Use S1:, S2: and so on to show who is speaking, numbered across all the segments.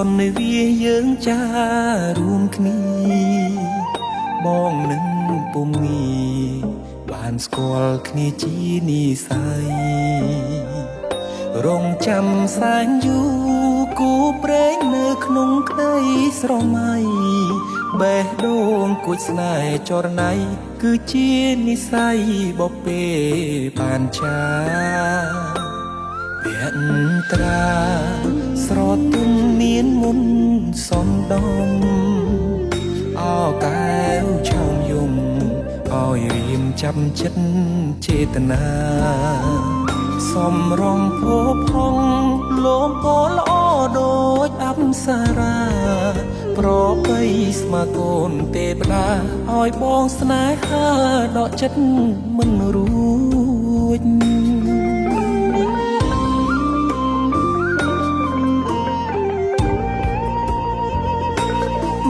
S1: ន្វាយើងចារួមគ្នាបងនឹងពុំងាបានស្គាល់គ្នាជានិស័យរងចាំសែនយូរគូព្រេងនៅក្នុងក្តីស្រមៃបេះដូងគួចស្នេហ៍ចរណៃគឺជានិស័យបពេបានចាភក្ត្រាស្រទន់មានមុនសំដំអោកែវឆោមយំឲ្យរៀមចាំចិត្តចេតនាសំរងភពហងលោមពណ៌ល្អដូចអប្សរាប្របីស្មាកូនទេវតាឲ្យបងស្នេហាដកចិត្តមិនរួច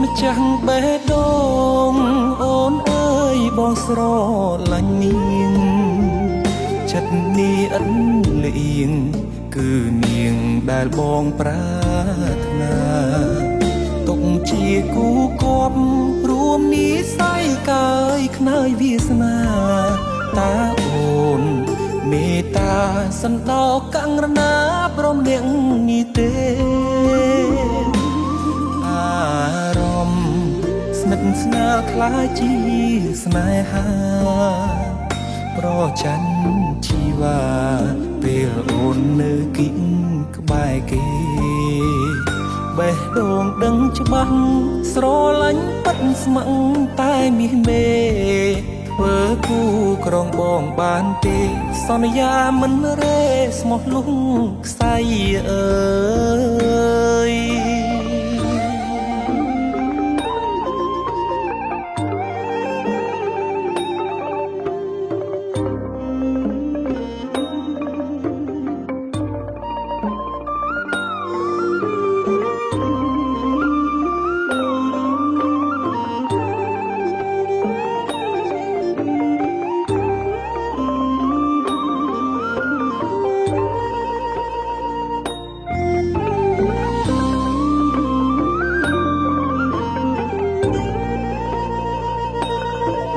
S1: ម្ចាស់បេះដូងអូនអើយបងស្រឡាញ់នាងចិត្តនេះឥតលៀងគឺនាងដែលបងប្រាថ្នាទុកជាគូគប់រួមនិស័យកាយខ្នើយវាសនាតាអូនមេត្តាសន្តោកង្រណាព្រមនាងនេះទេអារម្មណ៍ស្និទ្ធស្នាលខ្លាចជាស្នេហាប្រច័ណ្ឌជីវ៉ាពេលអូននៅគិតក្បែរគេបេះដូងដឹងច្បាស់ស្រឡាញ់ប៉ិតស្មឹងតែមាសមេធ្វើគូក្រុងបងបានទេសន្យាមិនរេស្មោះលុះខ្សែអើយ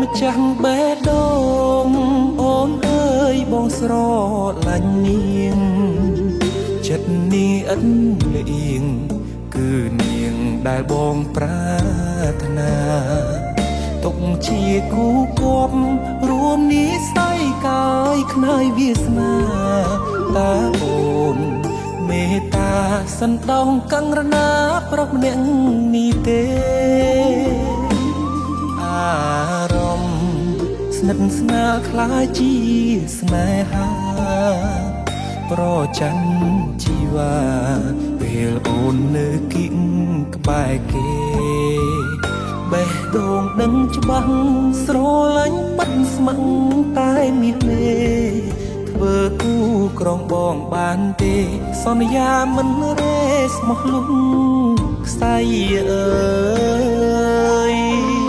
S1: ម្ចាស់បេះដូងអូនអើយបងស្រឡាញ់នាងចិត្តនេះឥតលៀងគឺនាងដែលបងប្រាថ្នាទុកជាគូគប់រួមនិស័យកាយខ្នើយវាសនាតាអូនមេត្តាសន្តោសកង្រណាប្រុសម្នាក់នេះទេអារម្មណ៍ស្និទ្ធស្នាលខ្លាចជាស្នេហាប្រច័ណ្ឌជីវ៉ាពេលអូននៅគិតក្បែរគេបេះដូងដឹងច្បាស់ស្រឡាញ់ប៉ិនស្មឹងតែមាសមេធ្វើគូក្រុងបងបានទេសន្យាមិនរេស្មោះលុះខ្សែអើយ